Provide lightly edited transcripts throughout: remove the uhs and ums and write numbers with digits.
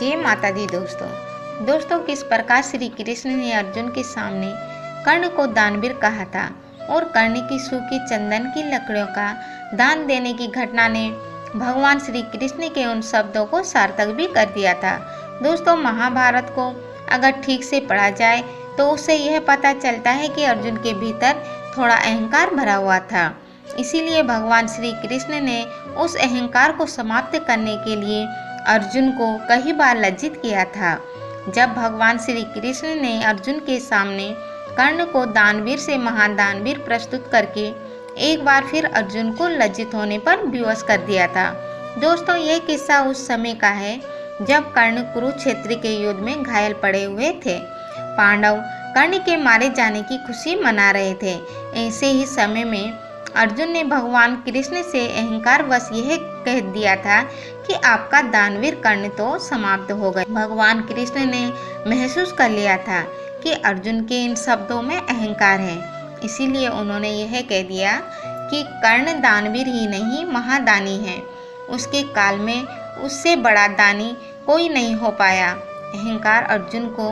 जय माता दी दोस्तों किस प्रकार श्री कृष्ण ने अर्जुन के सामने कर्ण को दानवीर कहा था और कर्ण की सूखी चंदन की लकड़ियों का दान देने की घटना ने भगवान श्री कृष्ण के उन शब्दों को सार्थक भी कर दिया था। दोस्तों, महाभारत को अगर ठीक से पढ़ा जाए तो उससे यह पता चलता है कि अर्जुन के भीतर थोड़ा अहंकार भरा हुआ था। इसीलिए भगवान श्री कृष्ण ने उस अहंकार को समाप्त करने के लिए अर्जुन को कई बार लज्जित किया था। जब भगवान श्री कृष्ण ने अर्जुन के सामने कर्ण को दानवीर से महान दानवीर प्रस्तुत करके एक बार फिर अर्जुन को लज्जित होने पर विवश कर दिया था। दोस्तों, यह किस्सा उस समय का है जब कर्ण कुरुक्षेत्र के युद्ध में घायल पड़े हुए थे। पांडव कर्ण के मारे जाने की खुशी मना रहे थे। ऐसे ही समय में अर्जुन ने भगवान कृष्ण से अहंकार वश यह कह दिया था कि आपका दानवीर कर्ण तो समाप्त हो गए। भगवान कृष्ण ने महसूस कर लिया था कि अर्जुन के इन शब्दों में अहंकार है, इसीलिए उन्होंने यह कह दिया कि कर्ण दानवीर ही नहीं महादानी है। उसके काल में उससे बड़ा दानी कोई नहीं हो पाया। अहंकार अर्जुन को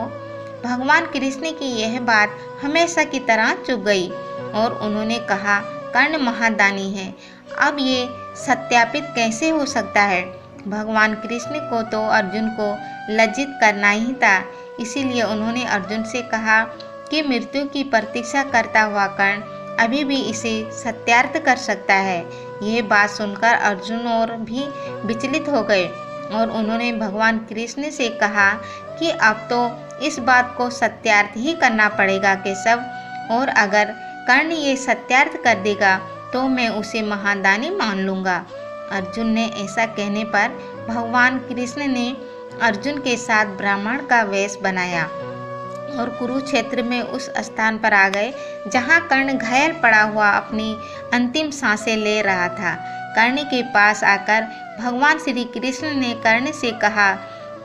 भगवान कृष्ण की यह बात हमेशा की तरह चुभ गई और उन्होंने कहा, कर्ण महादानी है। अब ये सत्यापित कैसे हो सकता है? भगवान कृष्ण को तो अर्जुन को लज्जित करना ही था। इसीलिए उन्होंने अर्जुन से कहा कि मृत्यु की प्रतीक्षा करता हुआ कर्ण अभी भी इसे सत्यार्थ कर सकता है। यह बात सुनकर अर्जुन और भी विचलित हो गए और उन्होंने भगवान कृष्ण से कहा कि अब तो इस बात को सत्यार्थ ही करना पड़ेगा केशव, और अगर कर्ण ये सत्यार्थ कर देगा तो मैं उसे महादानी मान लूँगा। अर्जुन ने ऐसा कहने पर भगवान कृष्ण ने अर्जुन के साथ ब्राह्मण का वेश बनाया और कुरुक्षेत्र में उस स्थान पर आ गए जहाँ कर्ण घायल पड़ा हुआ अपनी अंतिम सांसें ले रहा था। कर्ण के पास आकर भगवान श्री कृष्ण ने कर्ण से कहा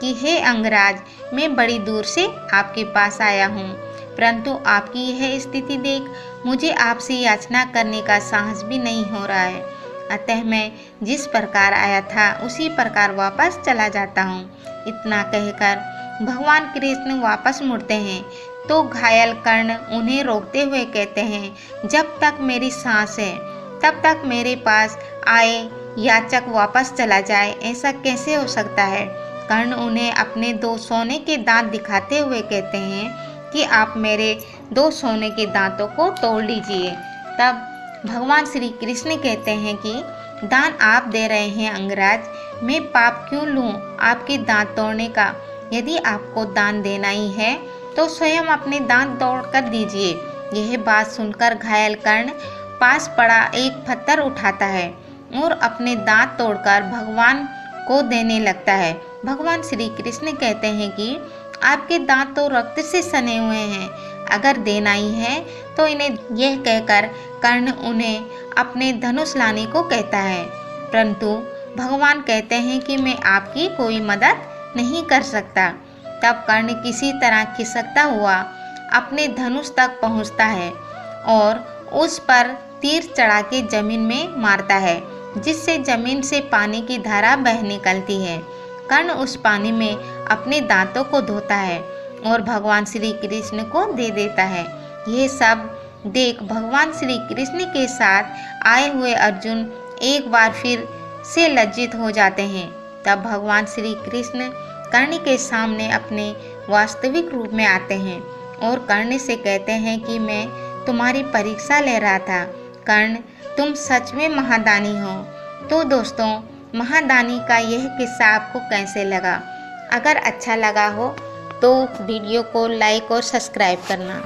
कि हे अंगराज, मैं बड़ी दूर से आपके पास आया हूँ, परंतु आपकी यह स्थिति देख मुझे आपसे याचना करने का साहस भी नहीं हो रहा है। अतः मैं जिस प्रकार आया था उसी प्रकार वापस चला जाता हूँ। इतना कहकर भगवान कृष्ण वापस मुड़ते हैं तो घायल कर्ण उन्हें रोकते हुए कहते हैं, जब तक मेरी सांस है तब तक मेरे पास आए याचक वापस चला जाए, ऐसा कैसे हो सकता है? कर्ण उन्हें अपने 2 सोने के दांत दिखाते हुए कहते हैं कि आप मेरे 2 सोने के दांतों को तोड़ लीजिए। तब भगवान श्री कृष्ण कहते हैं कि दान आप दे रहे हैं अंगराज, मैं पाप क्यों लूं आपके दांत तोड़ने का? यदि आपको दान देना ही है तो स्वयं अपने दांत तोड़ कर दीजिए। यह बात सुनकर घायल कर्ण पास पड़ा एक पत्थर उठाता है और अपने दांत तोड़कर भगवान को देने लगता है। भगवान श्री कृष्ण कहते हैं कि आपके दांत तो रक्त से सने हुए हैं, अगर देना ही है तो इन्हें। यह कहकर कर्ण उन्हें अपने धनुष लाने को कहता है, परंतु भगवान कहते हैं कि मैं आपकी कोई मदद नहीं कर सकता। तब कर्ण किसी तरह खिसकता हुआ अपने धनुष तक पहुंचता है और उस पर तीर चढ़ा के जमीन में मारता है, जिससे जमीन से पानी की धारा बह निकलती है। कर्ण उस पानी में अपने दांतों को धोता है और भगवान श्री कृष्ण को दे देता है। यह सब देख भगवान श्री कृष्ण के साथ आए हुए अर्जुन एक बार फिर से लज्जित हो जाते हैं। तब भगवान श्री कृष्ण कर्ण के सामने अपने वास्तविक रूप में आते हैं और कर्ण से कहते हैं कि मैं तुम्हारी परीक्षा ले रहा था। कर्ण, तुम सच में महादानी हो। तो दोस्तों, महादानी का यह किस्सा आपको कैसे लगा? अगर अच्छा लगा हो तो वीडियो को लाइक और सब्सक्राइब करना।